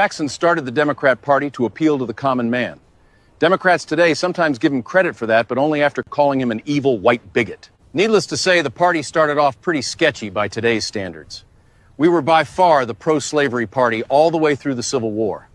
Jackson started the Democrat Party to appeal to the common man. Democrats today sometimes give him credit for that, but only after calling him an evil white bigot. Needless to say, the party started off pretty sketchy by today's standards. We were by far the pro-slavery party all the way through the Civil War.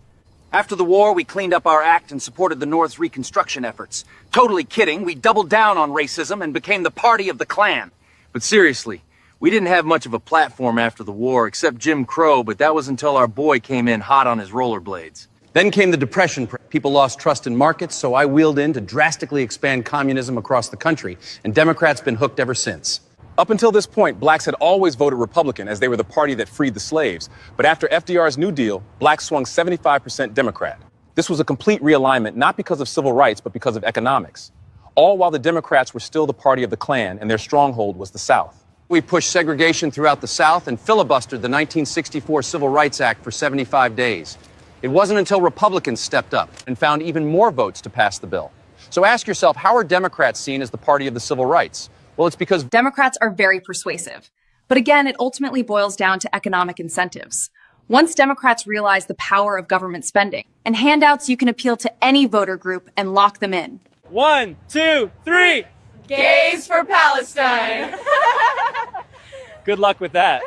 After the war, we cleaned up our act and supported the North's Reconstruction efforts. Totally kidding, we doubled down on racism and became the party of the Klan. But seriously, we didn't have much of a platform after the war, except Jim Crow, but that was until our boy came in hot on his rollerblades. Then came the Depression. People lost trust in markets, so I wheeled in to drastically expand communism across the country, and Democrats been hooked ever since. Up until this point, blacks had always voted Republican, as they were the party that freed the slaves. But after FDR's New Deal, blacks swung 75% Democrat. This was a complete realignment, not because of civil rights, but because of economics. All while the Democrats were still the party of the Klan, and their stronghold was the South. We pushed segregation throughout the South and filibustered the 1964 Civil Rights Act for 75 days. It wasn't until Republicans stepped up and found even more votes to pass the bill. So ask yourself, how are Democrats seen as the party of the civil rights? Well, it's because Democrats are very persuasive. But again, it ultimately boils down to economic incentives. Once Democrats realize the power of government spending and handouts, you can appeal to any voter group and lock them in. 1, 2, 3. Gays for Palestine. Good luck with that.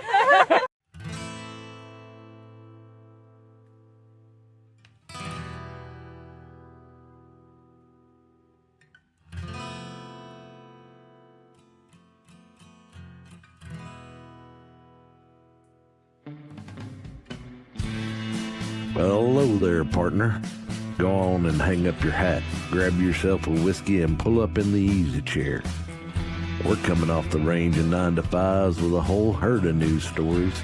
Well, hello there, partner. Go on and hang up your hat, grab yourself a whiskey, and pull up in the easy chair. We're coming off the range of 9 to 5s with a whole herd of news stories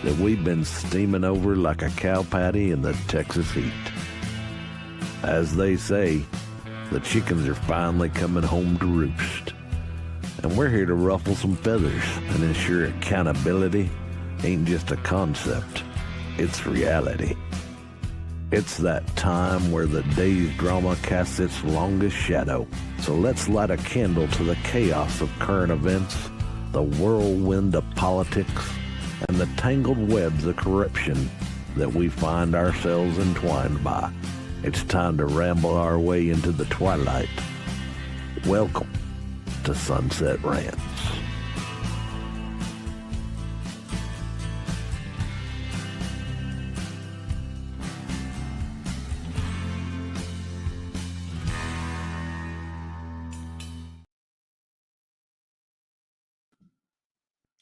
that we've been steaming over like a cow patty in the Texas heat. As they say, the chickens are finally coming home to roost. And we're here to ruffle some feathers and ensure accountability ain't just a concept, it's reality. It's that time where the day's drama casts its longest shadow. So let's light a candle to the chaos of current events, the whirlwind of politics, and the tangled webs of corruption that we find ourselves entwined by. It's time to ramble our way into the twilight. Welcome to Sunset Rants.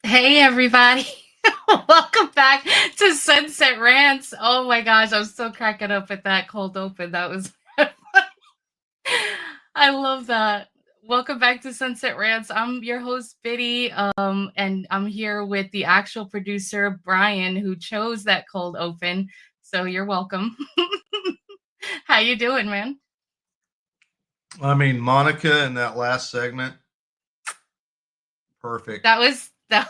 Hey everybody, welcome back to Sunset Rants. Oh my gosh, I'm still cracking up at that cold open. That was I love that. Welcome back to Sunset Rants. I'm your host Biddy, and I'm here with the actual producer Brian, who chose that cold open. So you're welcome. How you doing, man? I mean, Monica in that last segment, perfect. That was so.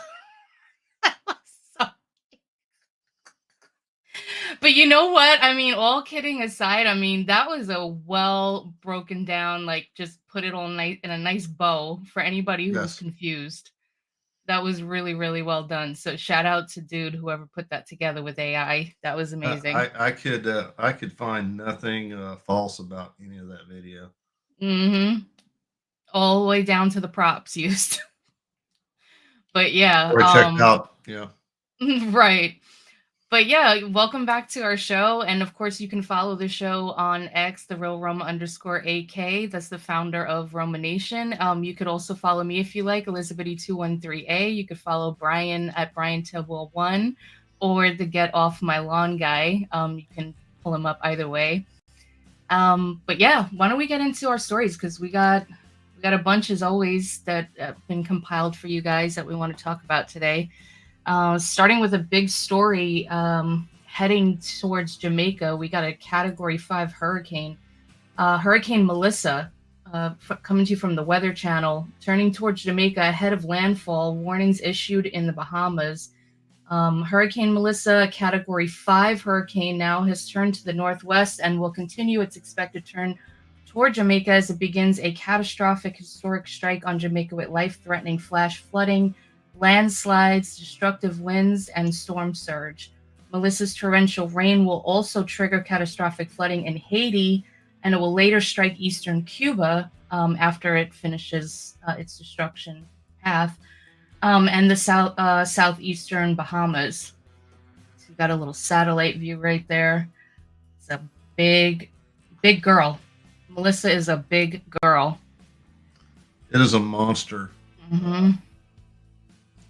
But you know what? I mean, all kidding aside, I mean, that was a well broken down, like just put it all nice in a nice bow for anybody who was confused. That was really, really well done. So shout out to dude, whoever put that together with AI. That was amazing. I could find nothing false about any of that video. Mm-hmm. All the way down to the props used. But yeah. Or checked out. Yeah. Right. But yeah, welcome back to our show. And of course, you can follow the show on X, the real Roma _AK. That's the founder of Roma Nation. You could also follow me if you like, Elizabitty 213A. You could follow Brian at Brian Tibwell 1 or the Get Off My Lawn guy. You can pull him up either way. But yeah, why don't we get into our stories? Because we got a bunch as always that have been compiled for you guys that we want to talk about today. Starting with a big story, heading towards Jamaica, we got a Category 5 hurricane. Hurricane Melissa, coming to you from the Weather Channel, turning towards Jamaica ahead of landfall, warnings issued in the Bahamas. Hurricane Melissa, a Category 5 hurricane, now has turned to the northwest and will continue its expected turn toward Jamaica as it begins a catastrophic historic strike on Jamaica with life-threatening flash flooding, landslides, destructive winds, and storm surge. Melissa's torrential rain will also trigger catastrophic flooding in Haiti, and it will later strike eastern Cuba after it finishes its destruction path, and the southeastern Bahamas. So you got a little satellite view right there. It's a big girl. Melissa is a big girl. It is a monster. Mm-hmm.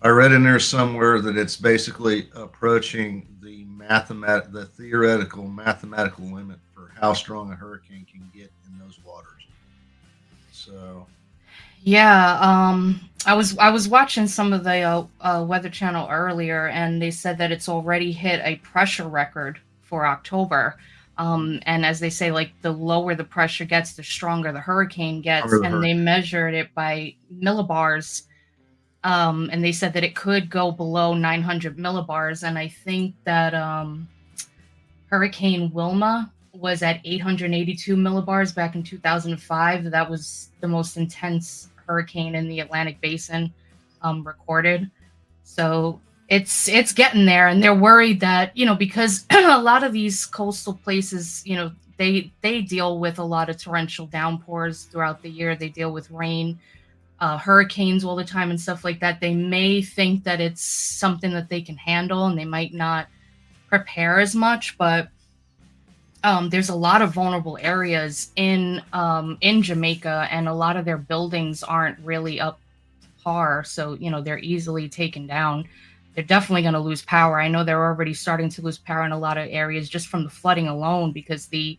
I read in there somewhere that it's basically approaching the theoretical mathematical limit for how strong a hurricane can get in those waters. So, Yeah, I was watching some of the Weather Channel earlier, and they said that it's already hit a pressure record for October. And as they say, like the lower the pressure gets, the stronger the hurricane gets. And they measured it by millibars. And they said that it could go below 900 millibars. And I think that Hurricane Wilma was at 882 millibars back in 2005. That was the most intense hurricane in the Atlantic Basin recorded. So it's getting there, and they're worried that, because a lot of these coastal places, they deal with a lot of torrential downpours throughout the year. They deal with rain, hurricanes all the time and stuff like that. They may think that it's something that they can handle, and they might not prepare as much, but there's a lot of vulnerable areas in Jamaica, and a lot of their buildings aren't really up to par, so they're easily taken down. They're definitely going to lose power. I know they're already starting to lose power in a lot of areas just from the flooding alone, because the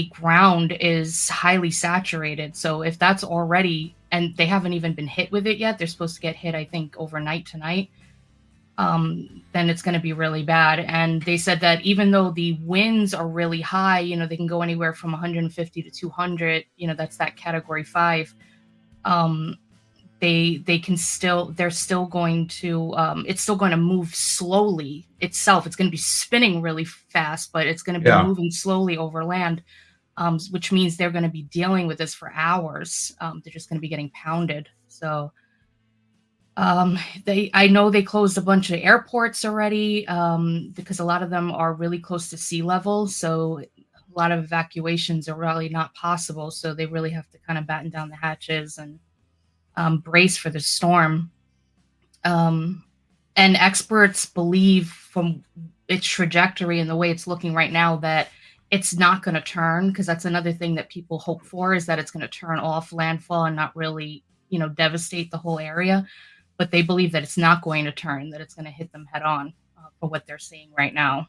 ground is highly saturated. So if that's already, and they haven't even been hit with it yet, they're supposed to get hit, I think, overnight tonight. Then it's going to be really bad. And they said that even though the winds are really high, they can go anywhere from 150 to 200, that's that category 5. They're still going to, it's still going to move slowly itself. It's going to be spinning really fast, but it's going to be moving slowly over land, which means they're going to be dealing with this for hours. They're just going to be getting pounded. So, I know they closed a bunch of airports already, because a lot of them are really close to sea level. So a lot of evacuations are really not possible. So they really have to kind of batten down the hatches and brace for the storm. And experts believe from its trajectory and the way it's looking right now that it's not going to turn, because that's another thing that people hope for, is that it's going to turn off landfall and not really, devastate the whole area. But they believe that it's not going to turn, that it's going to hit them head on for what they're seeing right now.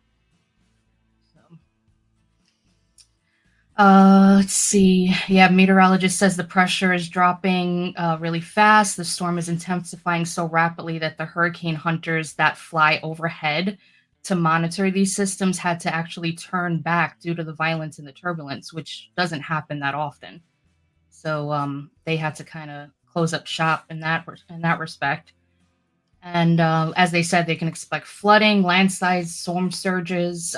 Let's see. Yeah, meteorologist says the pressure is dropping really fast. The storm is intensifying so rapidly that the hurricane hunters that fly overhead to monitor these systems had to actually turn back due to the violence and the turbulence, which doesn't happen that often. So they had to kind of close up shop in that respect. And as they said, they can expect flooding, landslides, storm surges.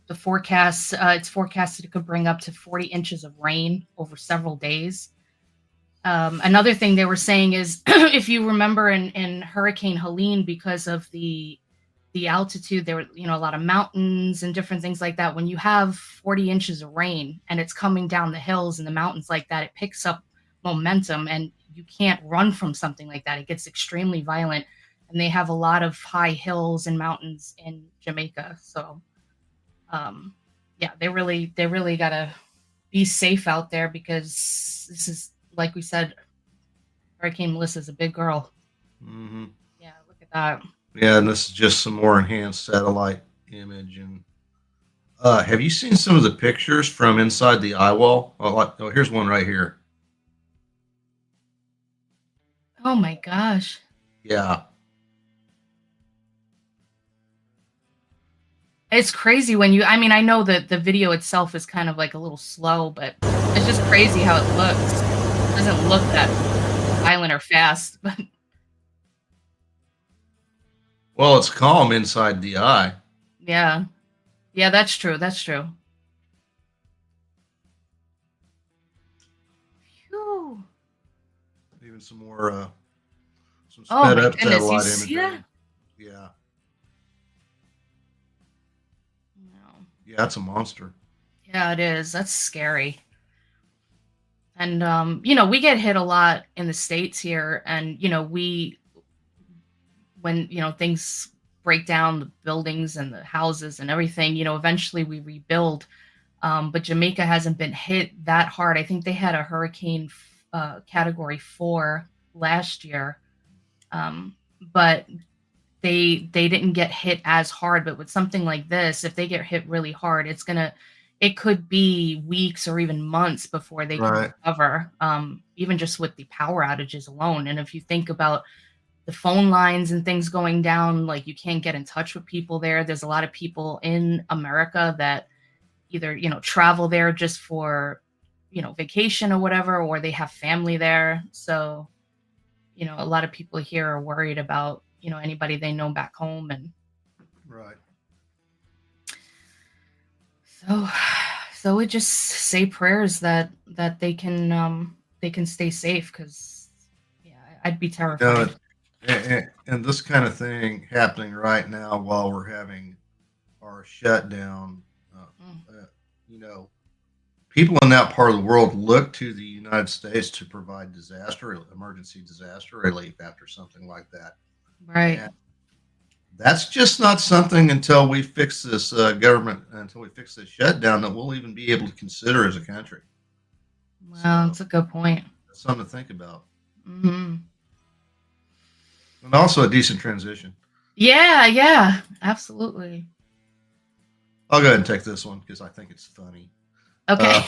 The forecast, it's forecasted it could bring up to 40 inches of rain over several days. Another thing they were saying is, if you remember in Hurricane Helene, because of the altitude, there were a lot of mountains and different things like that. When you have 40 inches of rain and it's coming down the hills and the mountains like that, it picks up momentum, and you can't run from something like that. It gets extremely violent, and they have a lot of high hills and mountains in Jamaica. So, they really got to be safe out there, because this is, like we said, Hurricane Melissa is a big girl. Mm-hmm. Yeah, look at that. Yeah, and this is just some more enhanced satellite image. And have you seen some of the pictures from inside the eye wall? Oh, here's one right here. Oh my gosh. Yeah. It's crazy when I know that the video itself is kind of like a little slow, but it's just crazy how it looks. It doesn't look that violent or fast, but Well, it's calm inside the eye. yeah. Yeah, that's true. That's true. Phew. Even some more, some Oh sped my up goodness, you satellite see imagery. that? Yeah. Yeah, it's a monster. Yeah, it is. That's scary. And we get hit a lot in the States here, and when things break down, the buildings and the houses and everything, eventually we rebuild. But Jamaica hasn't been hit that hard. I think they had a hurricane category 4 last year, but they didn't get hit as hard. But with something like this, if they get hit really hard, it could be weeks or even months before they can Right. recover, even just with the power outages alone. And if you think about the phone lines and things going down, like you can't get in touch with people there. There's a lot of people in America that either, travel there just for, vacation or whatever, or they have family there. So, a lot of people here are worried about, anybody they know back home. And Right. so we just say prayers that they can stay safe, because yeah, I'd be terrified. And this kind of thing happening right now while we're having our shutdown, people in that part of the world look to the United States to provide emergency disaster relief after something like that. Right. And that's just not something until we fix this until we fix this shutdown that we'll even be able to consider as a country. Well, So that's a good point. that's something to think about. Hmm. And also a decent transition. Yeah, absolutely. I'll go ahead and take this one because I think it's funny. Okay.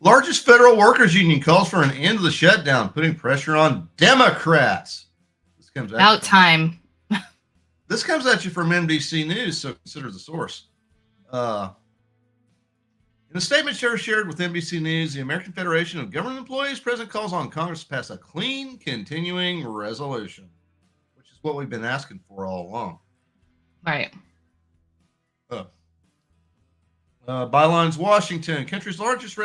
Largest federal workers union calls for an end to the shutdown, putting pressure on Democrats. This comes About time. This comes at you from NBC News, so consider the source. In a statement shared with NBC News, the American Federation of Government Employees President calls on Congress to pass a clean, continuing resolution, which is what we've been asking for all along. Right. Bylines Washington, country's largest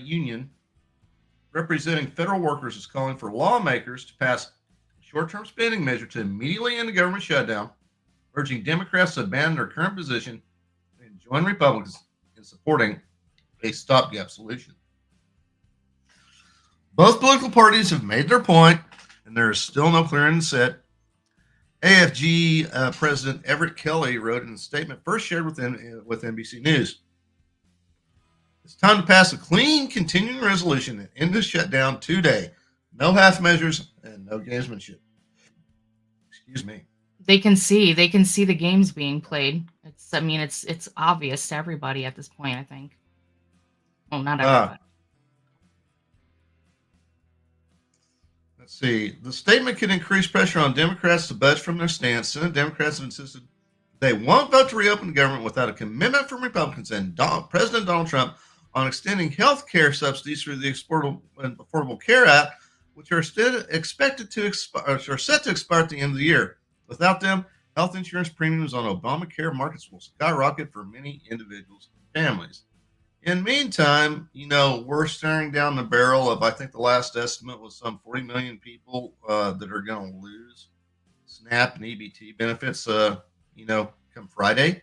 union representing federal workers, is calling for lawmakers to pass a short-term spending measure to immediately end the government shutdown, urging Democrats to abandon their current position and join Republicans in supporting a stopgap solution. Both political parties have made their point, and there is still no clear end set. AFG President Everett Kelly wrote in a statement first shared with NBC News. It's time to pass a clean, continuing resolution and end this shutdown today. No half measures and no gamesmanship. Excuse me. They can see the games being played. It's obvious to everybody at this point, I think. Well, not everybody. Let's see. The statement could increase pressure on Democrats to budge from their stance. Senate Democrats have insisted they won't vote to reopen the government without a commitment from Republicans and President Donald Trump on extending health care subsidies through the Affordable Care Act, which are expected to expire, are set to expire at the end of the year. Without them, health insurance premiums on Obamacare markets will skyrocket for many individuals and families. In the meantime, we're staring down the barrel of, I think the last estimate was some 40 million people that are going to lose SNAP and EBT benefits, come Friday,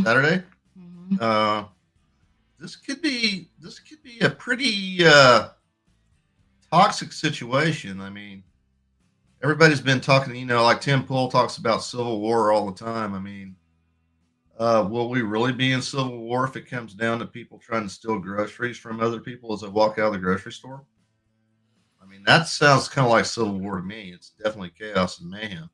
Saturday. Mm-hmm. This could be a pretty toxic situation. I mean, everybody's been talking, like Tim Pool talks about civil war all the time. I mean, will we really be in civil war if it comes down to people trying to steal groceries from other people as they walk out of the grocery store? I mean, that sounds kind of like civil war to me. It's definitely chaos and mayhem.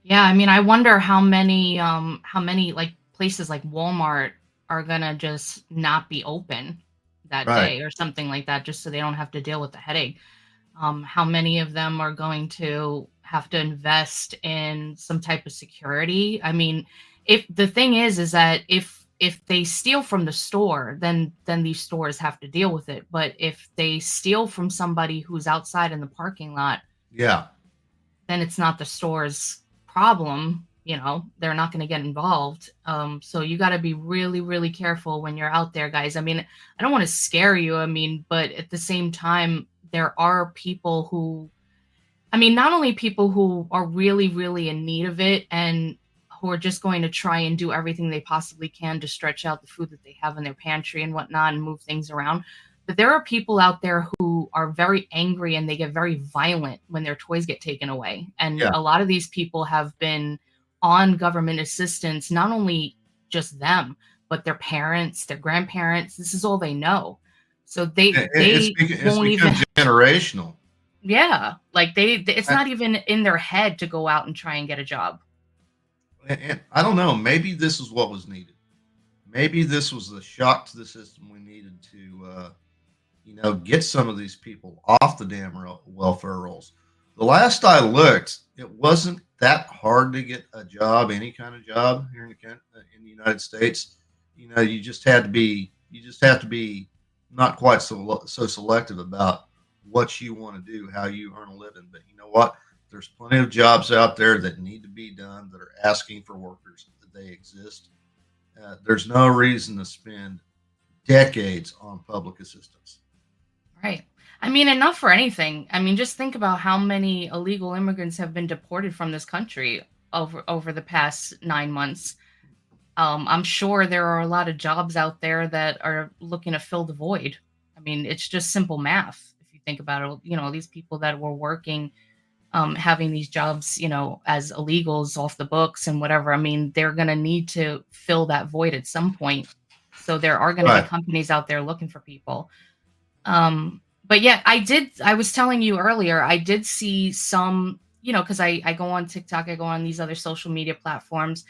Yeah, I wonder how many like places like Walmart are gonna just not be open that day or something like that, just so they don't have to deal with the headache. How many of them are going to have to invest in some type of security? I mean, if the thing is that if they steal from the store, then these stores have to deal with it. But if they steal from somebody who's outside in the parking lot, then it's not the store's problem. They're not going to get involved. So you got to be really, really careful when you're out there, guys. I don't want to scare you. But at the same time, there are people who, not only people who are really, really in need of it and who are just going to try and do everything they possibly can to stretch out the food that they have in their pantry and whatnot and move things around. But there are people out there who are very angry and they get very violent when their toys get taken away. And Yeah. a lot of these people have been on government assistance, not only just them, but their parents, their grandparents. This is all they know. So It's won't become even, generational. yeah, like it's I, not even in their head to go out and try and get a job. and I don't know. Maybe this is what was needed. Maybe this was the shock to the system we needed to, get some of these people off the damn welfare rolls. The last I looked, it wasn't that hard to get a job, any kind of job here in the United States. You just have to be not quite so selective about what you want to do, how you earn a living. But you know what? There's plenty of jobs out there that need to be done that are asking for workers. That they exist. There's no reason to spend decades on public assistance. Right. I mean, and not for anything. I mean, just think about how many illegal immigrants have been deported from this country over the past 9 months. I'm sure there are a lot of jobs out there that are looking to fill the void. I mean, it's just simple math. If you think about it, these people that were working, having these jobs, as illegals off the books and whatever, I mean, they're going to need to fill that void at some point. So there are going to be companies out there looking for people. But yeah, I was telling you earlier, I did see some, because I go on TikTok, I go on these other social media platforms.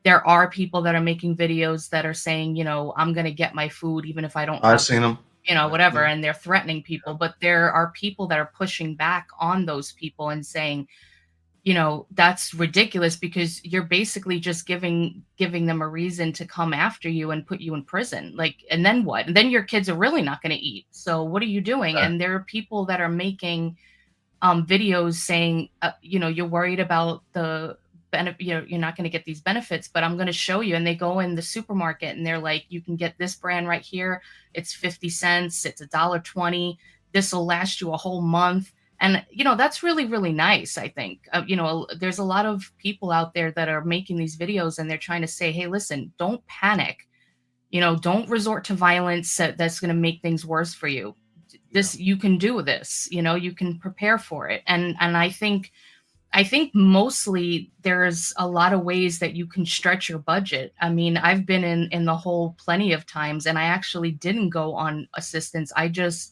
There are people that are making videos that are saying, I'm going to get my food, even if I don't. I've seen them. Whatever. And they're threatening people, but there are people that are pushing back on those people and saying, that's ridiculous because you're basically just giving them a reason to come after you and put you in prison. Like, and then what? And then your kids are really not going to eat. So what are you doing? Right. And there are people that are making videos saying, you're worried about the benefit, you're not going to get these benefits, but I'm going to show you. And they go in the supermarket and they're like, you can get this brand right here. It's 50 cents. It's $1.20. This will last you a whole month. And, that's really, really nice, I think. There's a lot of people out there that are making these videos and they're trying to say, hey, listen, don't panic. Don't resort to violence that's going to make things worse for you. You can do this, you can prepare for it. And I think mostly there's a lot of ways that you can stretch your budget. I mean, I've been in the hole plenty of times and I actually didn't go on assistance. I just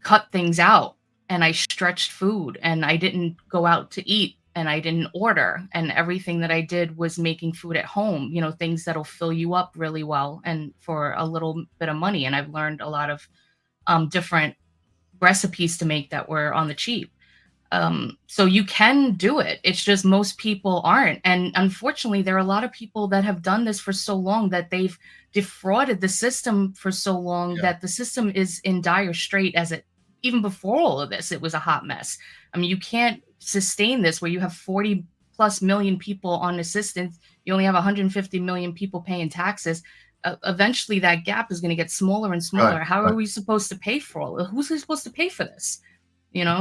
cut things out. And I stretched food and I didn't go out to eat and I didn't order. And everything that I did was making food at home, things that'll fill you up really well and for a little bit of money. And I've learned a lot of different recipes to make that were on the cheap. So you can do it. It's just most people aren't. And unfortunately, there are a lot of people that have done this for so long that they've defrauded the system for so long that the system is in dire strait even before all of this, it was a hot mess. I mean, you can't sustain this where you have 40 plus million people on assistance. You only have 150 million people paying taxes. Eventually, that gap is going to get smaller and smaller. Right, How are we supposed to pay for all? Who's supposed to pay for this?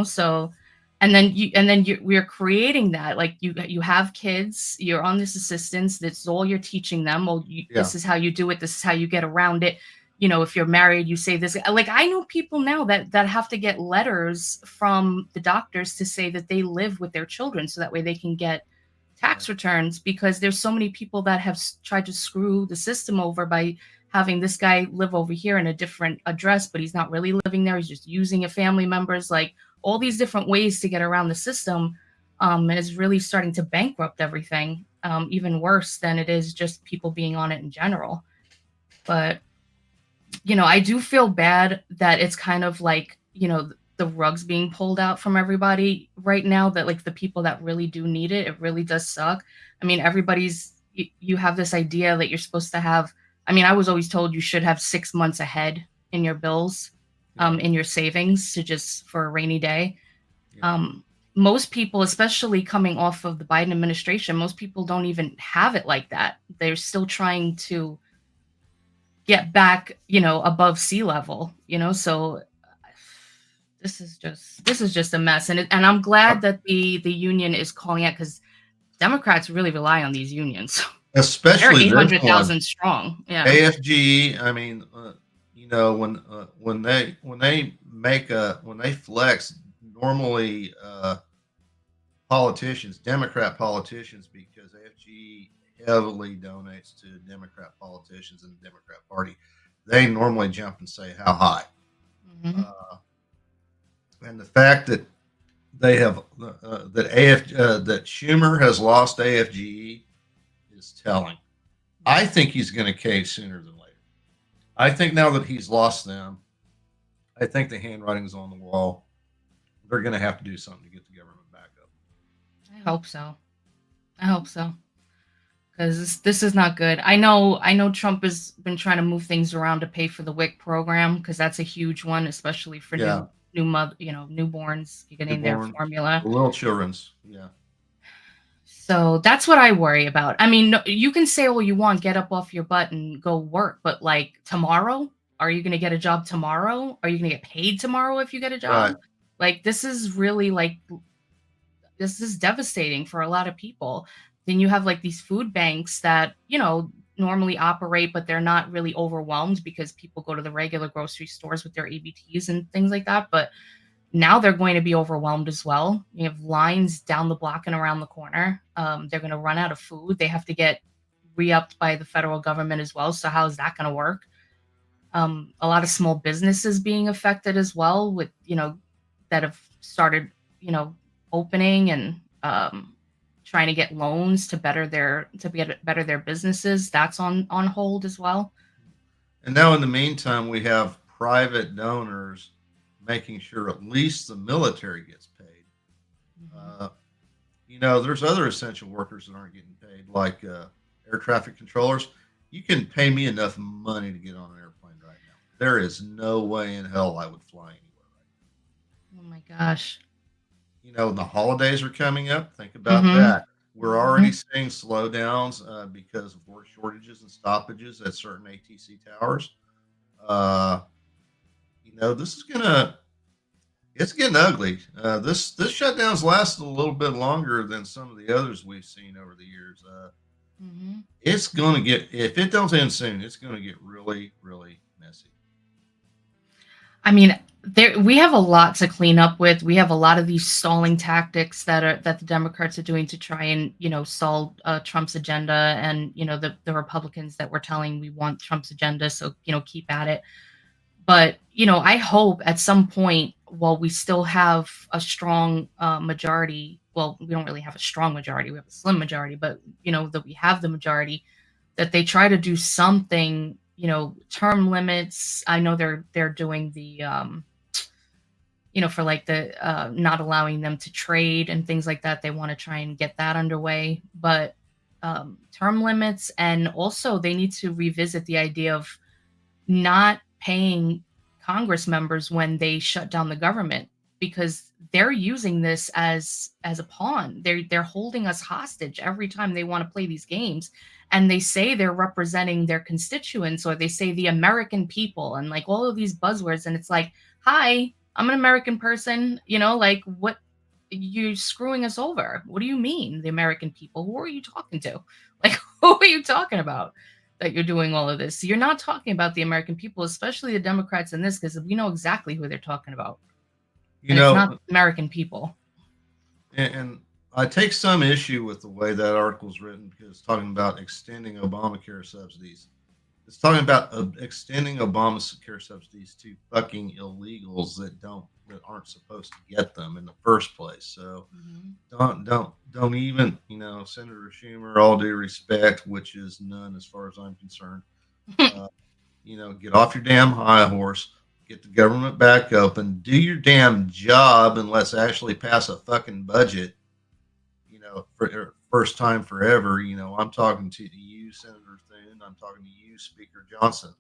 So, we're creating that. Like you have kids, you're on this assistance. That's all you're teaching them. Well, this is how you do it. This is how you get around it. If you're married, you say this. Like, I know people now that have to get letters from the doctors to say that they live with their children so that way they can get tax returns, because there's so many people that have tried to screw the system over by having this guy live over here in a different address, but he's not really living there. He's just using a family member's, like, all these different ways to get around the system. And it's really starting to bankrupt everything, even worse than it is just people being on it in general. But I do feel bad that it's kind of like, the rug's being pulled out from everybody right now, that like the people that really do need it, it really does suck. I mean, you have this idea that you're supposed to have, I mean, I was always told you should have 6 months ahead in your bills, in your savings for a rainy day. Most people, especially coming off of the Biden administration, most people don't even have it like that. They're still trying to get back, above sea level, so this is just a mess. And I'm glad that the union is calling out, because Democrats really rely on these unions. They're Especially this one. 800,000 strong. Yeah. AFGE. I mean, when they flex, normally politicians, Democrat politicians, because AFGE heavily donates to Democrat politicians in the Democrat Party, they normally jump and say how high. Mm-hmm. And the fact that they have that Schumer has lost AFGE is telling. I think he's going to cave sooner than later. I think now that he's lost them, I think the handwriting's on the wall. They're going to have to do something to get the government back up. I hope so. Because this is not good. I know Trump has been trying to move things around to pay for the WIC program, because that's a huge one, especially for newborns getting their formula. The little children's, yeah. So that's what I worry about. I mean, you can say all you want, get up off your butt and go work, but like tomorrow, are you going to get a job tomorrow? Are you going to get paid tomorrow if you get a job? Right. Like, this is really this is devastating for a lot of people. Then you have like these food banks that, normally operate, but they're not really overwhelmed because people go to the regular grocery stores with their ABTs and things like that. But now they're going to be overwhelmed as well. You have lines down the block and around the corner. They're going to run out of food. They have to get re-upped by the federal government as well. So how is that going to work? A lot of small businesses being affected as well, with, that have started, opening and trying to get loans to better their businesses. That's on hold as well. And now in the meantime, we have private donors making sure at least the military gets paid. Mm-hmm. There's other essential workers that aren't getting paid, like air traffic controllers. You can pay me enough money to get on an airplane right now. There is no way in hell I would fly anywhere right now. Oh my gosh. The holidays are coming up. Think about Mm-hmm. that. We're already seeing slowdowns because of work shortages and stoppages at certain ATC towers. It's getting ugly. This shutdown's lasted a little bit longer than some of the others we've seen over the years. Mm-hmm. It's going to get, if it don't end soon, it's going to get really, really messy. I mean, we have a lot to clean up with. We have a lot of these stalling tactics that the Democrats are doing to try and, stall Trump's agenda, and, the Republicans that we're telling we want Trump's agenda. So, keep at it. But, I hope at some point, while we still have a strong majority, well, we don't really have a strong majority, we have a slim majority, but, that we have the majority, that they try to do something, term limits. I know they're doing the, for like the not allowing them to trade and things like that. They want to try and get that underway. But term limits, and also they need to revisit the idea of not paying Congress members when they shut down the government, because they're using this as a pawn. They're holding us hostage every time they want to play these games, and they say they're representing their constituents, or they say the American people, and like all of these buzzwords. And it's like, hi, I'm an American person, like, what, you're screwing us over. What do you mean, the American people? Who are you talking to? Like, who are you talking about that you're doing all of this? You're not talking about the American people, especially the Democrats in this, because we know exactly who they're talking about. It's not American people. And I take some issue with the way that article's written, because it's talking about extending Obamacare subsidies. It's talking about extending Obamacare subsidies to fucking illegals that aren't supposed to get them in the first place. So don't even, Senator Schumer, all due respect, which is none as far as I'm concerned, get off your damn high horse, get the government back open, do your damn job, and let's actually pass a fucking budget, for first time forever. I'm talking to you, Senator Thune. I'm talking to you, Speaker Johnson.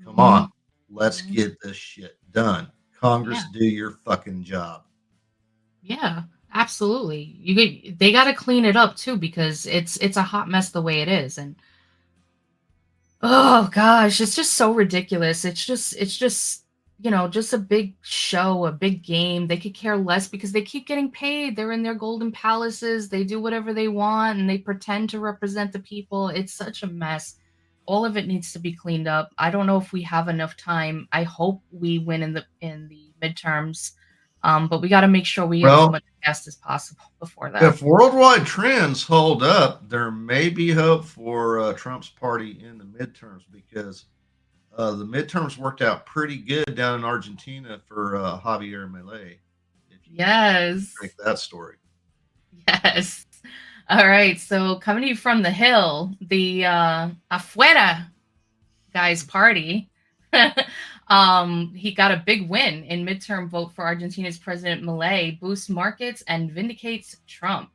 Come on, let's get this shit done. Congress, do your fucking job. Yeah, absolutely. They got to clean it up too, because it's a hot mess the way it is. And oh gosh, it's just so ridiculous. It's just just a big show, a big game. They could care less because they keep getting paid. They're in their golden palaces. They do whatever they want and they pretend to represent the people. It's such a mess. All of it needs to be cleaned up. I don't know if we have enough time. I hope we win in the midterms. But we got to make sure we have as Well, much gas as possible before that. if worldwide trends hold up, there may be hope for Trump's party in the midterms because the midterms worked out pretty good down in Argentina for Javier Milei. If you Yes. break that story. Yes. All right. So coming to you from the Hill, the Afuera guys party. He got a big win in midterm vote for Argentina's President Milei, boosts markets and vindicates Trump.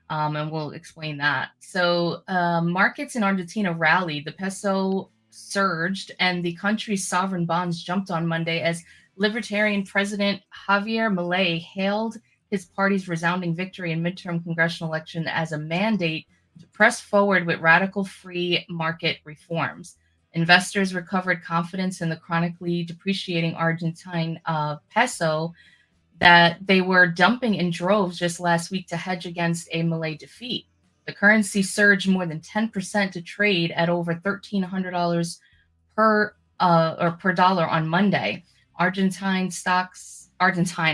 And we'll explain that. So markets in Argentina rallied. The peso surged and the country's sovereign bonds jumped on Monday as Libertarian President Javier Milei hailed his party's resounding victory in midterm congressional election as a mandate to press forward with radical free market reforms. Investors recovered confidence in the chronically depreciating Argentine peso that they were dumping in droves just last week to hedge against a Milei defeat. The currency surged more than 10% to trade at over $1,300 per dollar on Monday. Argentine,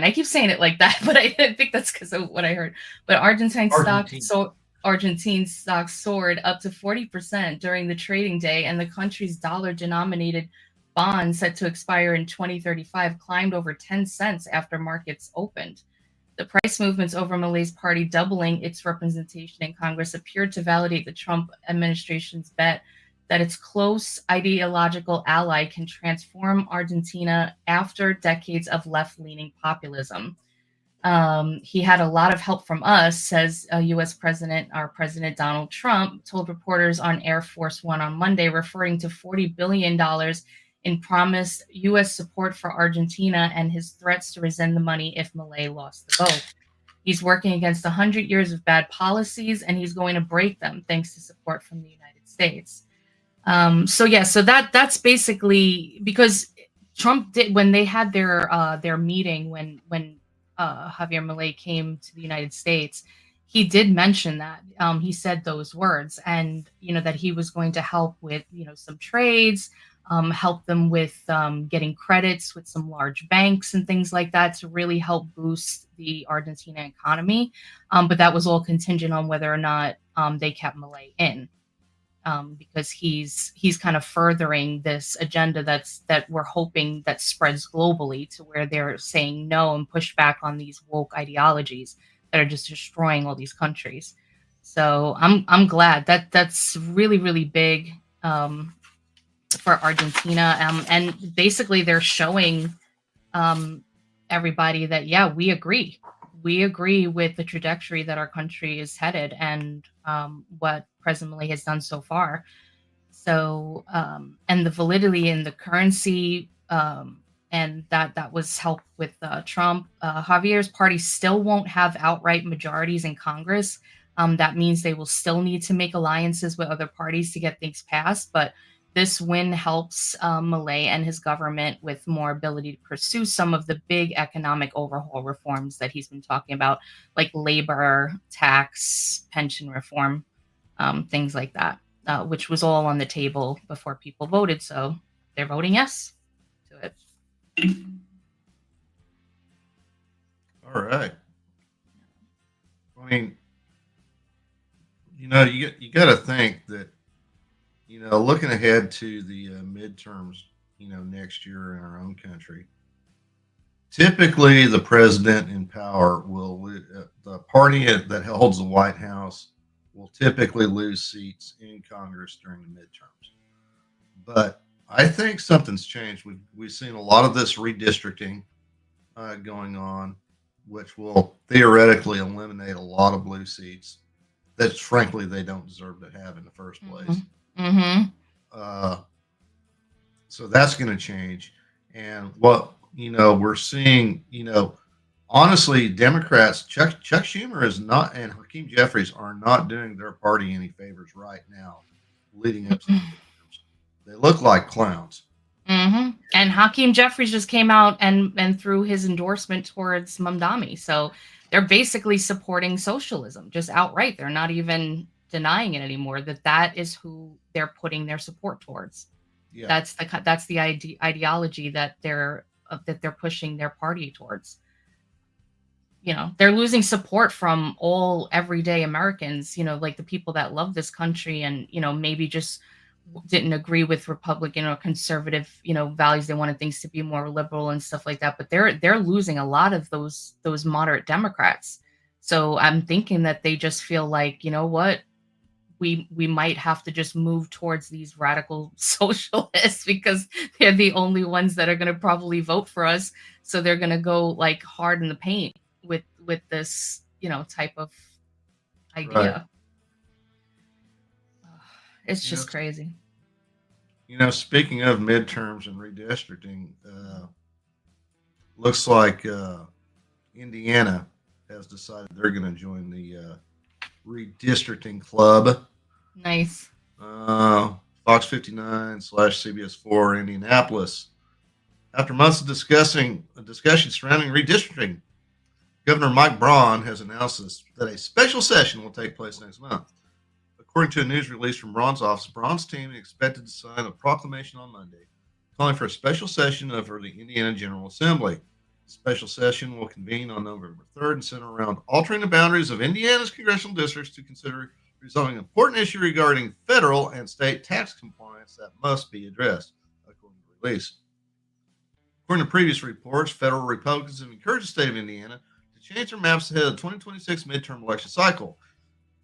I keep saying it like that, but I think that's because of what I heard. But Argentine stocks soared up to 40% during the trading day, and the country's dollar-denominated bond set to expire in 2035 climbed over 10 cents after markets opened. The price movements over Milei's party doubling its representation in Congress appeared to validate the Trump administration's bet that its close ideological ally can transform Argentina after decades of left-leaning populism. He had a lot of help from us, says our President Donald Trump told reporters on Air Force One on Monday, referring to $40 billion in promised U.S. support for Argentina and his threats to rescind the money if Milei lost the vote. He's working against 100 years of bad policies, and he's going to break them thanks to support from the United States. So that's basically because Trump did when they had their meeting when Javier Milei came to the United States. He did mention that he said those words, and that he was going to help with some trades. Help them with getting credits with some large banks and things like that to really help boost the Argentina economy. But that was all contingent on whether or not they kept Milei in, because he's kind of furthering this agenda that we're hoping that spreads globally to where they're saying no and push back on these woke ideologies that are just destroying all these countries. So I'm glad that's really, really big. For Argentina, and basically they're showing everybody that we agree with the trajectory that our country is headed and what President Milei has done so far. So and the validity in the currency and that was helped with Trump. Javier's party still won't have outright majorities in Congress. That means they will still need to make alliances with other parties to get things passed, but this win helps Milei and his government with more ability to pursue some of the big economic overhaul reforms that he's been talking about, like labor, tax, pension reform, things like that, which was all on the table before people voted. So they're voting yes to it. All right. I mean, you got to think that, looking ahead to the midterms, next year in our own country, typically the president in power the party that holds the White House will typically lose seats in Congress during the midterms. But I think something's changed. We've seen a lot of this redistricting going on, which will theoretically eliminate a lot of blue seats that, frankly, they don't deserve to have in the first place. Mm-hmm. So that's going to change. And what, we're seeing, honestly, Democrats, Chuck Schumer is not, and Hakeem Jeffries are not doing their party any favors right now, leading up to the midterms. They look like clowns. Mm-hmm. And Hakeem Jeffries just came out and threw his endorsement towards Mamdani. So they're basically supporting socialism just outright. They're not even denying it anymore, that is who they're putting their support towards. Yeah. That's the ideology that they're pushing their party towards. You know, they're losing support from all everyday Americans, you know, like the people that love this country and, you know, maybe just didn't agree with Republican or conservative, you know, values. They wanted things to be more liberal and stuff like that. But they're losing a lot of those moderate Democrats. So I'm thinking that they just feel like, you know what, we might have to just move towards these radical socialists because they're the only ones that are going to probably vote for us. So they're going to go like hard in the paint with this, you know, type of idea. Right. It's just crazy. You know, speaking of midterms and redistricting, looks like Indiana has decided they're going to join the redistricting club. Nice. Fox 59/CBS4 Indianapolis. After months of discussion surrounding redistricting, Governor Mike Braun has announced that a special session will take place next month. According to a news release from Braun's office, Braun's team is expected to sign a proclamation on Monday calling for a special session for the Indiana General Assembly. The special session will convene on November 3rd and center around altering the boundaries of Indiana's congressional districts to consider resolving an important issue regarding federal and state tax compliance that must be addressed, according to the release. According to previous reports, federal Republicans have encouraged the state of Indiana to change their maps ahead of the 2026 midterm election cycle.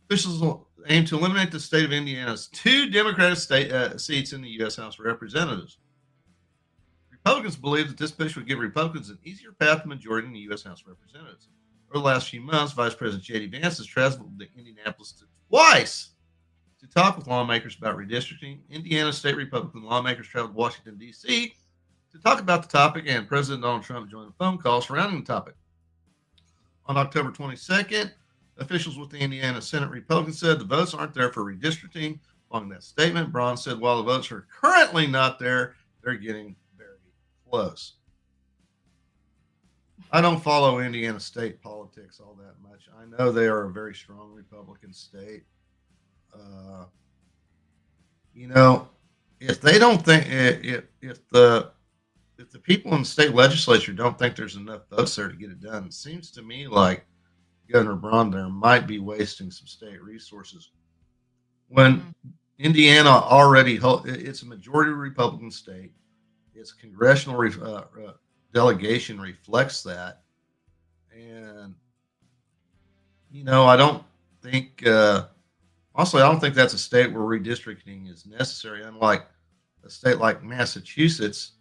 Officials will aim to eliminate the state of Indiana's 2 Democratic seats in the U.S. House of Representatives. Republicans believe that this push would give Republicans an easier path to majority in the U.S. House of Representatives. Over the last few months, Vice President J.D. Vance has traveled to Indianapolis twice to talk with lawmakers about redistricting. Indiana state Republican lawmakers traveled to Washington, D.C. to talk about the topic, and President Donald Trump joined a phone call surrounding the topic. On October 22nd, officials with the Indiana Senate Republicans said the votes aren't there for redistricting. Following that statement, Braun said while the votes are currently not there, they're getting very close. I don't follow Indiana state politics all that much. I know they are a very strong Republican state. You know, if they don't think if the people in the state legislature don't think there's enough votes there to get it done, it seems to me like Governor Braun there might be wasting some state resources. When Indiana already it's a majority Republican state, its congressional delegation reflects that, and you know, I don't think honestly, I don't think that's a state where redistricting is necessary, unlike a state like Massachusetts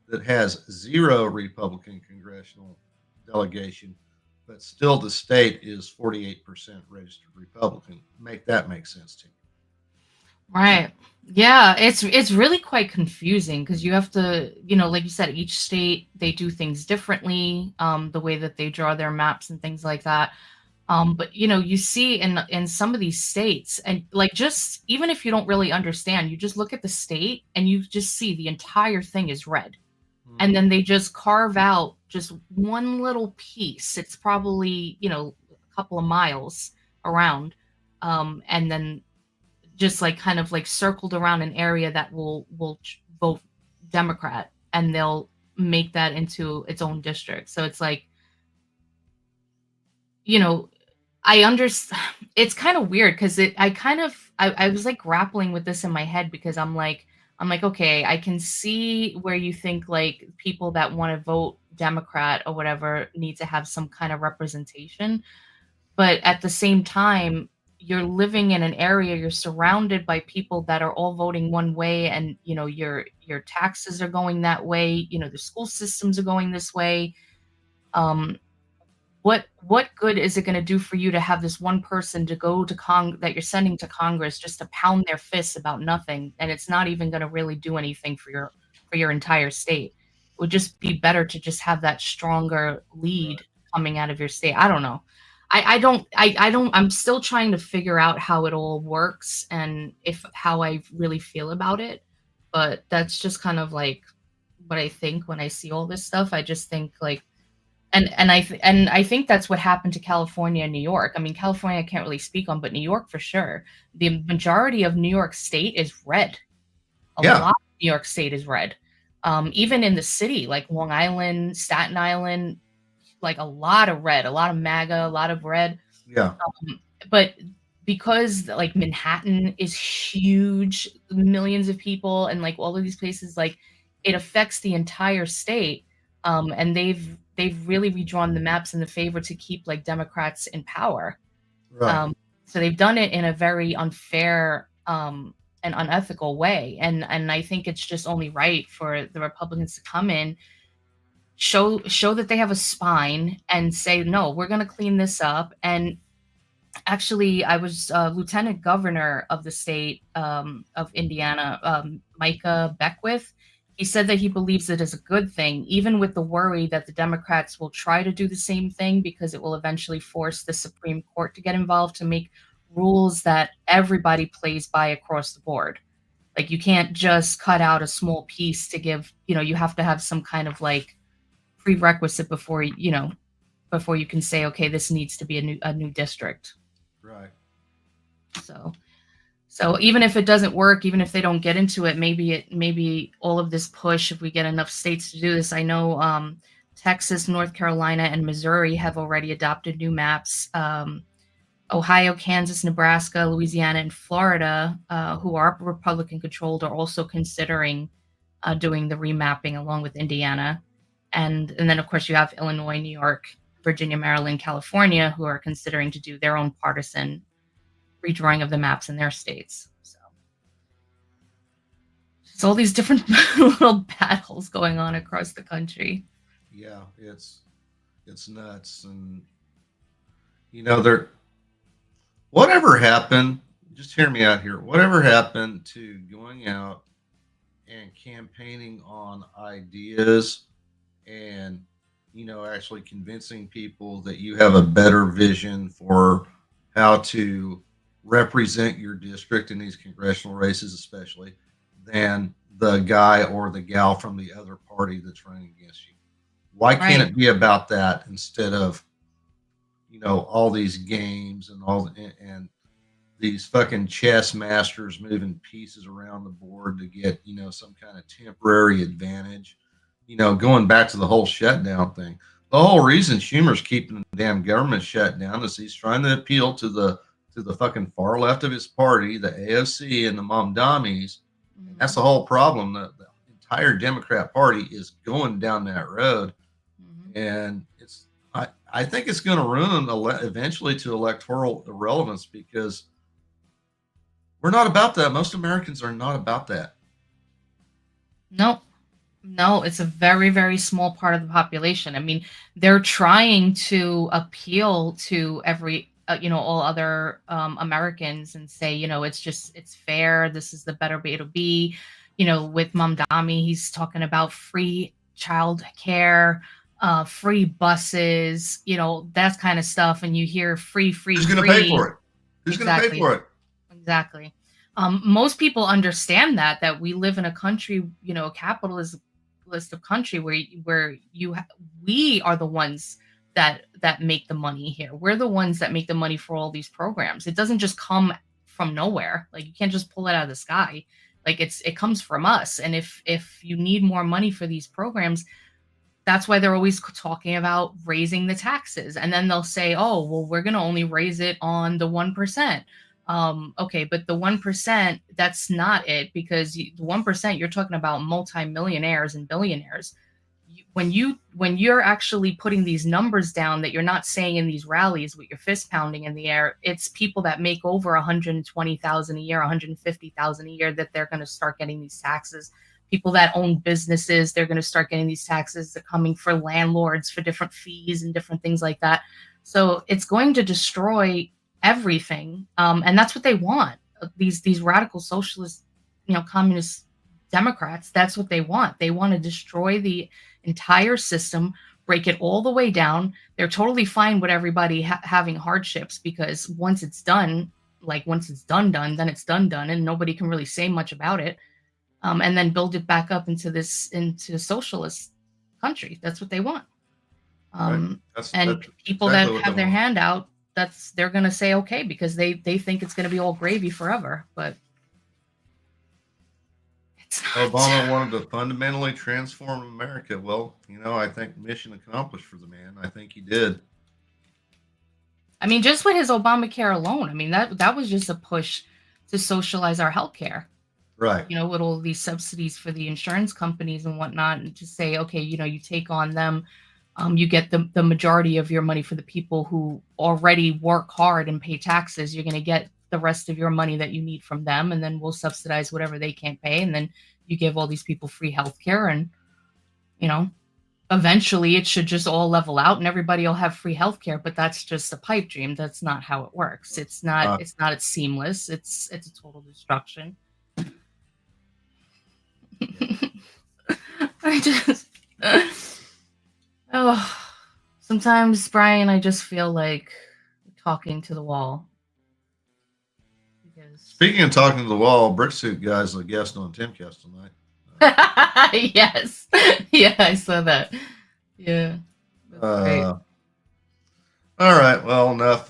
that has 0 Republican congressional delegation, but still the state is 48% registered Republican. Make sense to me. Right. Yeah, it's really quite confusing because you have to, you know, like you said, each state, they do things differently, the way that they draw their maps and things like that. But you know, you see in some of these states, and like, just even if you don't really understand, you just look at the state and you just see the entire thing is red. And then they just carve out just one little piece. It's probably, you know, a couple of miles around. And then just like kind of like circled around an area that will vote Democrat, and they'll make that into its own district. So it's like, you know, I understand. It's kind of weird because I was like grappling with this in my head because I'm like, okay, I can see where you think like people that want to vote Democrat or whatever need to have some kind of representation. But at the same time, you're living in an area, you're surrounded by people that are all voting one way, and you know, your taxes are going that way, you know, the school systems are going this way. What good is it going to do for you to have this one person to go to that you're sending to Congress just to pound their fists about nothing, and it's not even going to really do anything for your entire state? It would just be better to just have that stronger lead coming out of your state. I don't know. I'm still trying to figure out how it all works and how I really feel about it. But that's just kind of like what I think when I see all this stuff. I just think like, and I think that's what happened to California and New York. I mean, California I can't really speak on, but New York for sure. The majority of New York State is red. A Yeah. lot of New York State is red. Even in the city, like Long Island, Staten Island, like a lot of red, a lot of MAGA, a lot of red. Yeah. But because like Manhattan is huge, millions of people, and like all of these places, like it affects the entire state. And they've really redrawn the maps in the favor to keep like Democrats in power. Right. So they've done it in a very unfair and unethical way. And I think it's just only right for the Republicans to come in, show that they have a spine and say, no, we're going to clean this up. And actually, I was lieutenant governor of the state of Indiana, Micah Beckwith. He said that he believes it is a good thing, even with the worry that the Democrats will try to do the same thing because it will eventually force the Supreme Court to get involved to make rules that everybody plays by across the board. Like you can't just cut out a small piece to give, you have to have some kind of like prerequisite before you can say, okay, this needs to be a new district. Right. So even if it doesn't work, even if they don't get into it, maybe all of this push, if we get enough states to do this. I know Texas, North Carolina, and Missouri have already adopted new maps. Ohio, Kansas, Nebraska, Louisiana, and Florida, who are Republican controlled, are also considering doing the remapping along with Indiana. And then, of course, you have Illinois, New York, Virginia, Maryland, California, who are considering to do their own partisan redrawing of the maps in their states. So all these different little battles going on across the country. Yeah, it's nuts. And there, whatever happened, just hear me out here, whatever happened to going out and campaigning on ideas and actually convincing people that you have a better vision for how to represent your district in these congressional races, especially, than the guy or the gal from the other party that's running against you. Why can't it be about that instead of, all these games and these fucking chess masters moving pieces around the board to get, some kind of temporary advantage? Going back to the whole shutdown thing, the whole reason Schumer's keeping the damn government shut down is he's trying to appeal to the fucking far left of his party, the AOC and the Momdamis. Mm-hmm. That's the whole problem. The entire Democrat Party is going down that road. Mm-hmm. And I think it's going to ruin eventually to electoral irrelevance, because we're not about that. Most Americans are not about that. No, it's a very, very small part of the population. I mean, they're trying to appeal to every, all other Americans and say, it's fair. This is the better way to be. With Mamdani, he's talking about free child care, free buses, that kind of stuff. And you hear free. Who's going to pay for it? Who's going to pay for it? Exactly. Most people understand that we live in a country, a capitalist country where we are the ones that make the money here. We're the ones that make the money for all these programs. It doesn't just come from nowhere. Like you can't just pull it out of the sky. Like it comes from us. And if you need more money for these programs, that's why they're always talking about raising the taxes. And then they'll say, oh, well, we're going to only raise it on the 1%. Okay, but the 1%, that's not it, because the 1%, you're talking about multimillionaires and billionaires. When you're actually putting these numbers down that you're not saying in these rallies with your fist pounding in the air, it's people that make over $120,000 a year, $150,000 a year, that they're going to start getting these taxes. People that own businesses, they're going to start getting these taxes. They're coming for landlords for different fees and different things like that. So it's going to destroy everything, and that's what they want. These radical socialist, communist Democrats, that's what they want. They want to destroy the entire system, break it all the way down. They're totally fine with everybody having hardships, because once it's done, then it's done, and nobody can really say much about it. and then build it back up into a socialist country. That's what they want. Right. And That's people exactly that what have they their want. hand out, they're gonna say okay because they think it's gonna be all gravy forever, but it's not. Obama wanted to fundamentally transform America. Well, I think mission accomplished for the man. I think he did. I mean, just with his Obamacare alone, I mean that was just a push to socialize our healthcare. Right. With all these subsidies for the insurance companies and whatnot, and to say, okay, you take on them, you get the majority of your money for the people who already work hard and pay taxes. You're going to get the rest of your money that you need from them, and then we'll subsidize whatever they can't pay, and then you give all these people free healthcare, and eventually it should just all level out and everybody will have free healthcare. But that's just a pipe dream. That's not how it works. It's not. It's seamless. It's a total destruction. I just sometimes, Brian, I just feel like talking to the wall. Speaking of talking to the wall, Bricksuit Guy's a guest on Timcast tonight. Yes. Yeah, I saw that. Yeah. That's great. All right. Well, enough.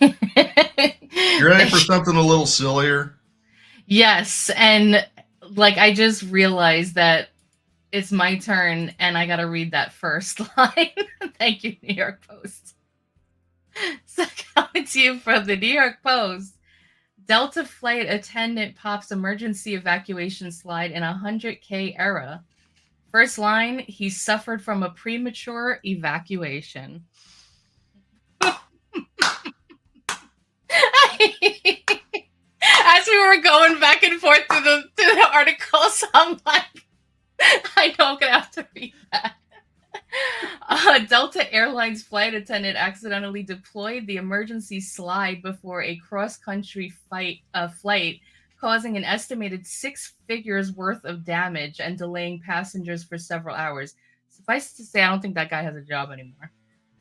You ready for something a little sillier? Yes. And I just realized that it's my turn and I got to read that first line. Thank you, New York Post. So coming to you from the New York Post. Delta flight attendant pops emergency evacuation slide in 100K era. First line, he suffered from a premature evacuation. As we were going back and forth through the articles, I'm like, I know I'm going to have to read that. Delta Airlines flight attendant accidentally deployed the emergency slide before a cross-country flight, causing an estimated 6 figures worth of damage and delaying passengers for several hours. Suffice to say, I don't think that guy has a job anymore.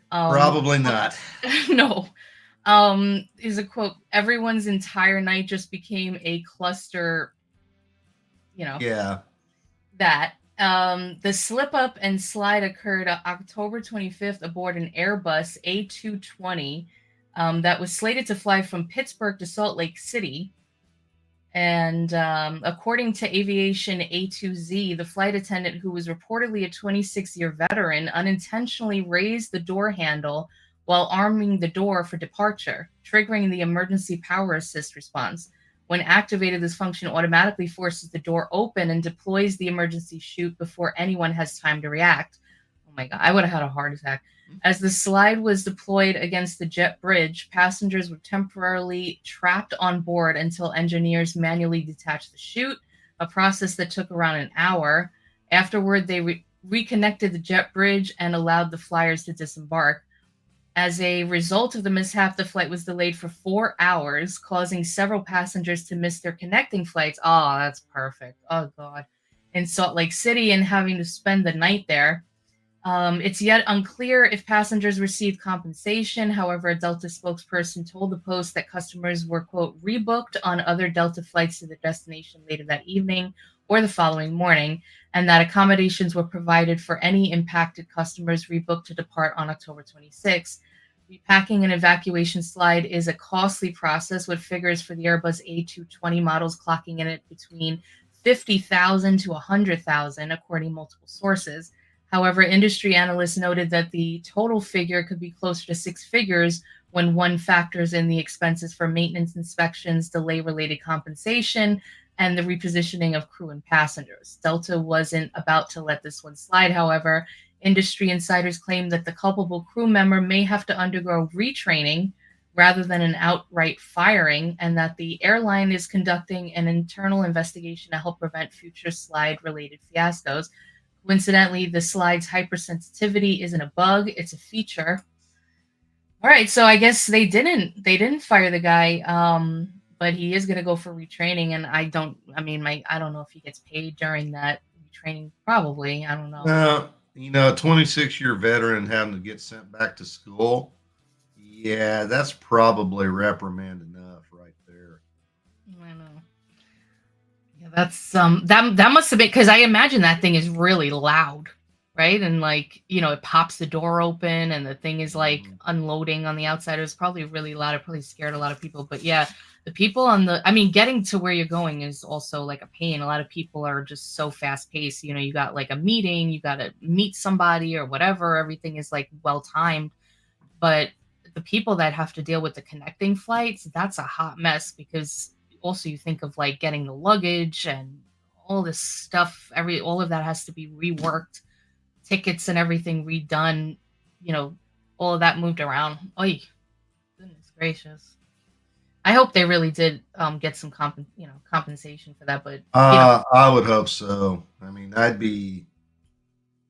Probably not. No. Is a quote, everyone's entire night just became a cluster, Yeah. that. The slip up and slide occurred October 25th aboard an Airbus A220 that was slated to fly from Pittsburgh to Salt Lake City. And according to Aviation A2Z, the flight attendant, who was reportedly a 26-year veteran, unintentionally raised the door handle while arming the door for departure, triggering the emergency power assist response. When activated, this function automatically forces the door open and deploys the emergency chute before anyone has time to react. Oh my God, I would have had a heart attack. As the slide was deployed against the jet bridge, passengers were temporarily trapped on board until engineers manually detached the chute, a process that took around an hour. Afterward, they reconnected the jet bridge and allowed the flyers to disembark. As a result of the mishap, the flight was delayed for 4 hours, causing several passengers to miss their connecting flights. Oh, that's perfect. Oh, God. In Salt Lake City and having to spend the night there. It's yet unclear if passengers received compensation. However, a Delta spokesperson told the Post that customers were, quote, rebooked on other Delta flights to their destination later that evening or the following morning, and that accommodations were provided for any impacted customers rebooked to depart on October 26. Repacking an evacuation slide is a costly process, with figures for the Airbus A220 models clocking in at between $50,000 to $100,000, according to multiple sources. However, industry analysts noted that the total figure could be closer to 6 figures when one factors in the expenses for maintenance inspections, delay-related compensation, and the repositioning of crew and passengers. Delta wasn't about to let this one slide, however. Industry insiders claim that the culpable crew member may have to undergo retraining rather than an outright firing, and that the airline is conducting an internal investigation to help prevent future slide-related fiascos. Coincidentally, the slide's hypersensitivity isn't a bug, it's a feature. All right, so I guess they didn't fire the guy, but he is going to go for retraining, and I don't know if he gets paid during that retraining. Probably, I don't know. A 26-year veteran having to get sent back to school, yeah, that's probably reprimand enough right there. I know. Yeah, that's that must have been, because I imagine that thing is really loud, right? And like, it pops the door open and the thing is like unloading on the outside. It was probably really loud. It probably scared a lot of people. But yeah, the people getting to where you're going is also like a pain. A lot of people are just so fast paced. You got like a meeting, you got to meet somebody or whatever. Everything is like well timed. But the people that have to deal with the connecting flights, that's a hot mess, because also you think of like getting the luggage and all this stuff, all of that has to be reworked, tickets and everything redone, all of that moved around. Oy, goodness gracious. I hope they really did get some compensation for that, but I would hope so. I mean, I'd be,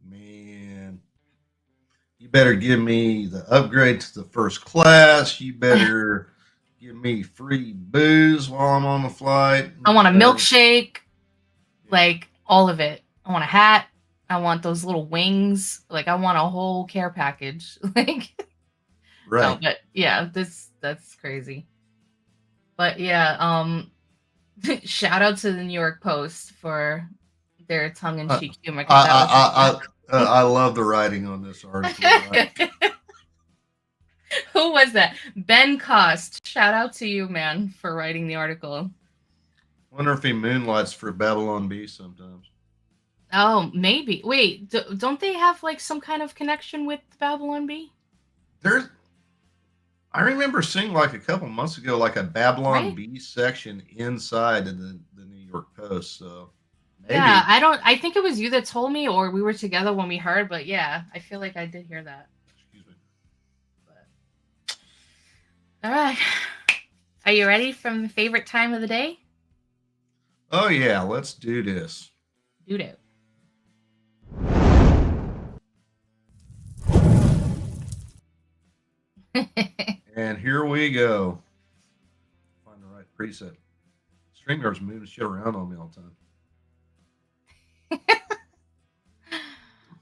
man, you better give me the upgrade to the first class. You better give me free booze while I'm on the flight. I want a milkshake, like all of it. I want a hat. I want those little wings. Like, I want a whole care package. Like, Right. no, but yeah, that's crazy. But yeah, shout out to the New York Post for their tongue-in-cheek humor. I love the writing on this article. Who was that? Ben Cost. Shout out to you, man, for writing the article. Wonder if he moonlights for Babylon Bee sometimes. Oh, maybe. Wait, don't they have like some kind of connection with Babylon Bee? I remember seeing like a couple months ago, like a Babylon Right? Bee section inside of the New York Post. So maybe. Yeah, I think it was you that told me, or we were together when we heard, but yeah, I feel like I did hear that. Excuse me. But... All right. Are you ready from the favorite time of the day? Oh yeah, let's do this. Do it. And here we go. Find the right preset. StreamYard's moving shit around on me all the time.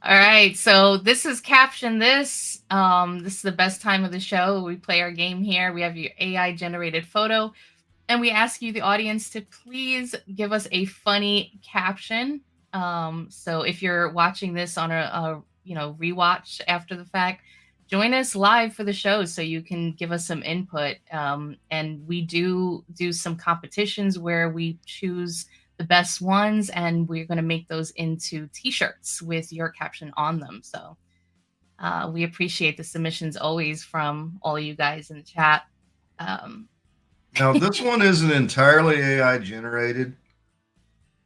All right, so this is Caption This. This is the best time of the show. We play our game here. We have your AI generated photo, and we ask you, the audience, to please give us a funny caption. So if you're watching this on a rewatch after the fact, join us live for the show so you can give us some input. And we do some competitions where we choose the best ones, and we're going to make those into t-shirts with your caption on them. So we appreciate the submissions always from all of you guys in the chat. Now, this one isn't entirely AI generated.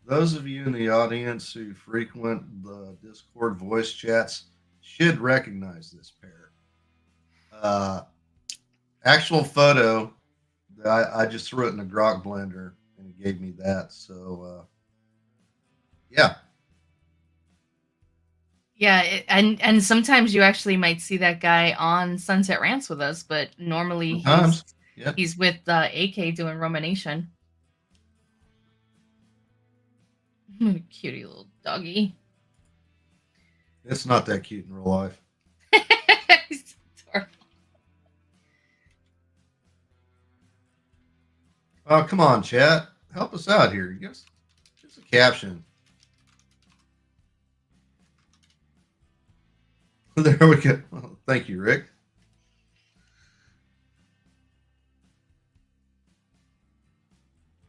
Those of you in the audience who frequent the Discord voice chats should recognize this pair. Actual photo, I just threw it in a grok blender and it gave me that. So, yeah. Yeah, and sometimes you actually might see that guy on Sunset Rants with us, but normally he's with AK doing Romanation. Cutie little doggy. It's not that cute in real life. He's adorable. Oh, come on, chat. Help us out here. Give us a caption. There we go. Well, thank you, Rick.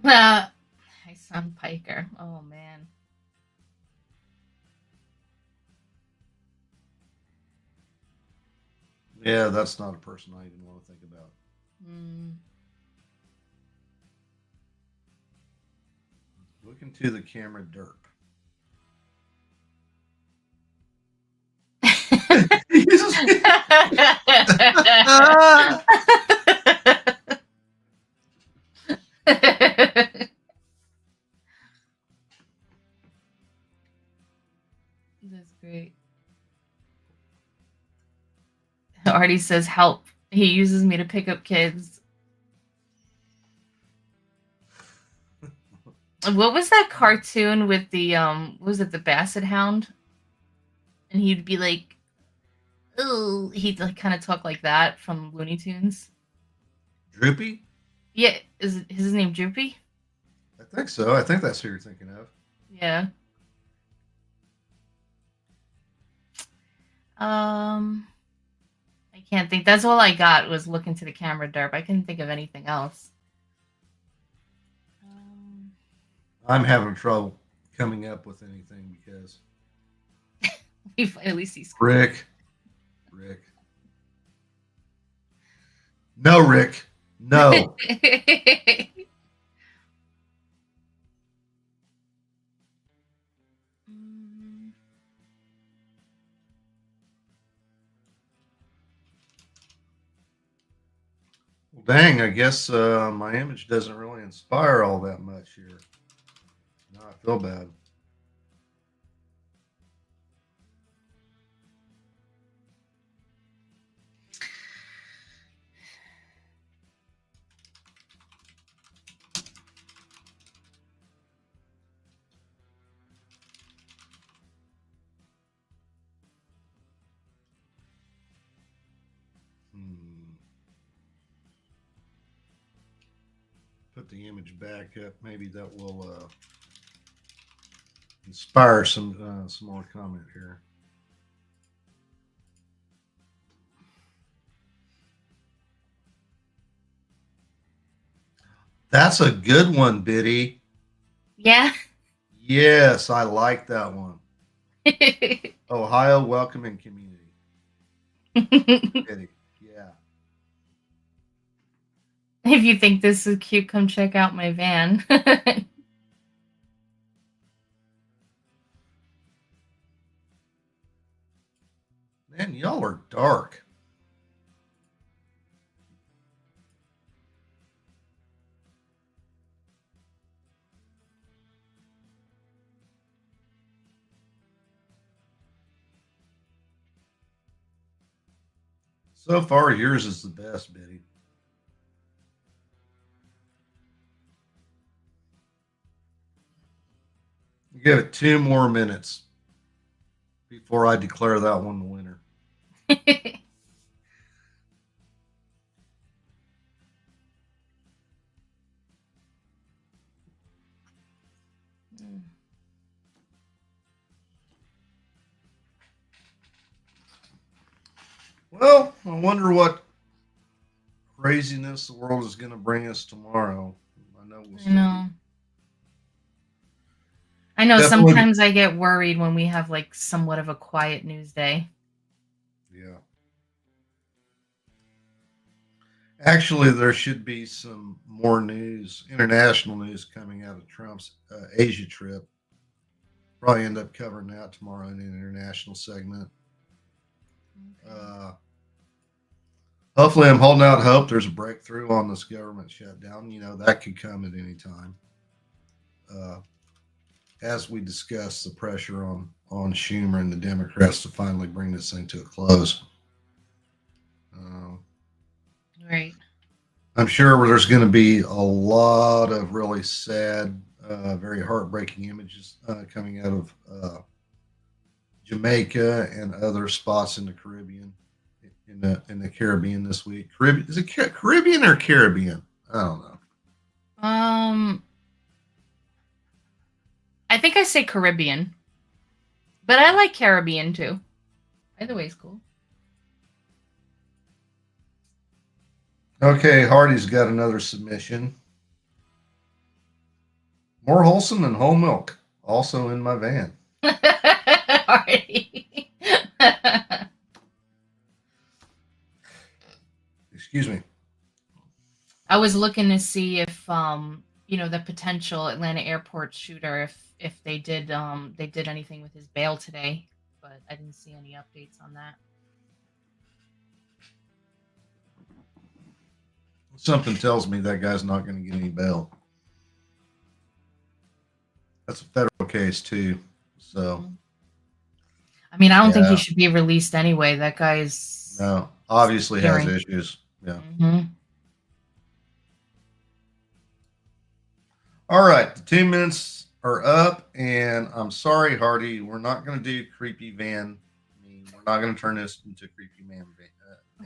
My son Piker. Oh man. Yeah, that's not a person I even want to think about. Look into the camera, derp. That's great. Artie says, help. He uses me to pick up kids. What was that cartoon with the was it the Basset Hound? And he'd be like, oh, he'd like kind of talk like that from Looney Tunes. Droopy? Yeah, is his name Droopy? I think so. I think that's who you're thinking of. Yeah. I can't think. That's all I got was look into the camera, derp. I couldn't think of anything else. I'm having trouble coming up with anything because We finally see Rick. No, Rick. No. Well, dang, I guess my image doesn't really inspire all that much here. No, I feel bad. Put the image back up. Maybe that will inspire some more comment here. That's a good one, Biddy. Yeah. Yes, I like that one. Ohio Welcoming Community. Biddy. Yeah. If you think this is cute, come check out my van. Man, y'all are dark. So far, yours is the best, Biddy. Give it 2 more minutes before I declare that one the winner. Well, I wonder what craziness the world is going to bring us tomorrow. I know we'll see. I know Definitely. sometimes I get worried when we have like somewhat of a quiet news day. Yeah. Actually, there should be some more news, international news coming out of Trump's Asia trip. Probably end up covering that tomorrow in an international segment. Hopefully, I'm holding out hope there's a breakthrough on this government shutdown. You know, that could come at any time. As we discuss the pressure on Schumer and the Democrats to finally bring this thing to a close. Right. I'm sure there's going to be a lot of really sad, very heartbreaking images coming out of Jamaica and other spots in the Caribbean, in the Caribbean this week. Is it Caribbean or Caribbean? I don't know. I think I say Caribbean, but I like Caribbean too. Either way is cool. Okay, Hardy's got another submission. More wholesome than whole milk. Also in my van. Hardy. Excuse me. I was looking to see if the potential Atlanta airport shooter, if they did anything with his bail today, but I didn't see any updates on that. Something tells me that guy's not going to get any bail. That's a federal case too. So, I mean, I don't think he should be released anyway. That guy's obviously has issues. Yeah. Mm-hmm. All right, the 2 minutes are up, and I'm sorry, Hardy, we're not going to do creepy van. We're not going to turn this into creepy man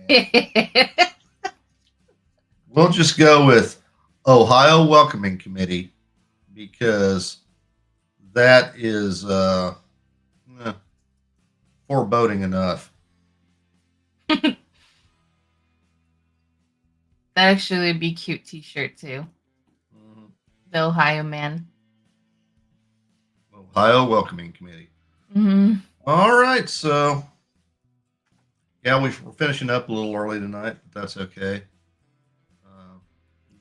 van. We'll just go with Ohio Welcoming Committee because that is foreboding enough. That actually would be a cute t-shirt too. The Ohio man. Ohio Welcoming Committee. All right, so yeah, we're finishing up a little early tonight, but that's okay.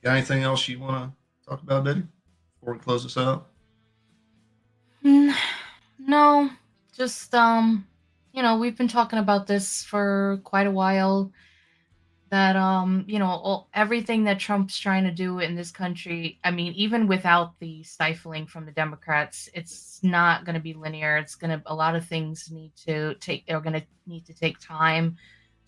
Got anything else you want to talk about, Betty, before we close this out? No, just we've been talking about this for quite a while. That everything that Trump's trying to do in this country, I mean, even without the stifling from the Democrats, it's not going to be linear. A lot of things they're going to need to take time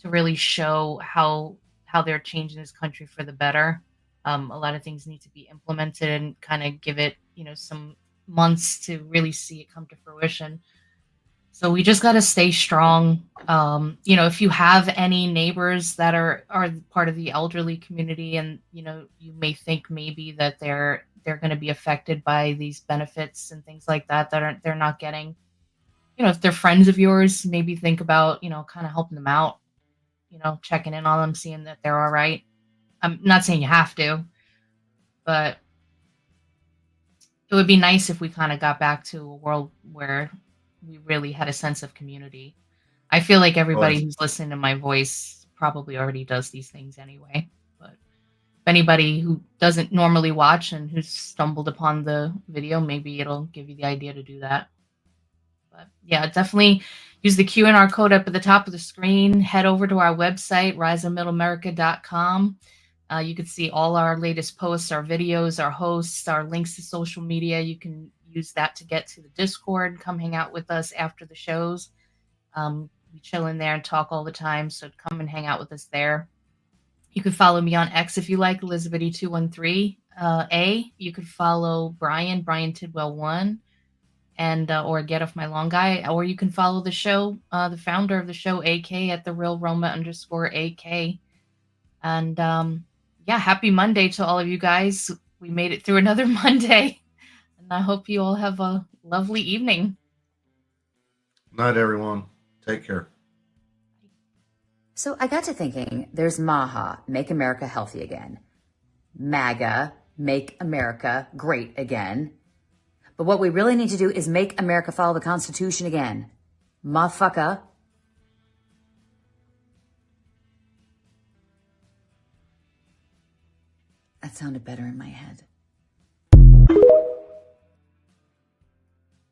to really show how they're changing this country for the better. A lot of things need to be implemented and kind of give it, some months to really see it come to fruition. So we just got to stay strong. If you have any neighbors that are part of the elderly community, and you may think maybe that they're going to be affected by these benefits and things like that they're not getting. If they're friends of yours, maybe think about kind of helping them out. Checking in on them, seeing that they're all right. I'm not saying you have to, but it would be nice if we kind of got back to a world where we really had a sense of community. I feel like everybody who's listening to my voice probably already does these things anyway. But if anybody who doesn't normally watch and who's stumbled upon the video, maybe it'll give you the idea to do that. But yeah, definitely use the Q&R code up at the top of the screen. Head over to our website, riseofmiddleamerica.com. You can see all our latest posts, our videos, our hosts, our links to social media. You can use that to get to the Discord. Come hang out with us after the shows. We chill in there and talk all the time, so come and hang out with us there. You can follow me on X if you like, Elizabitty213A. You could follow Brian Tidwell 1, and or Get Off My Long Guy, or you can follow the show, the founder of the show, AK, at @therealroma_AK. And happy Monday to all of you guys. We made it through another Monday. I hope you all have a lovely evening. Night, everyone. Take care. So I got to thinking, there's MAHA, Make America Healthy Again. MAGA, Make America Great Again. But what we really need to do is make America follow the Constitution again. Motherfucker. That sounded better in my head.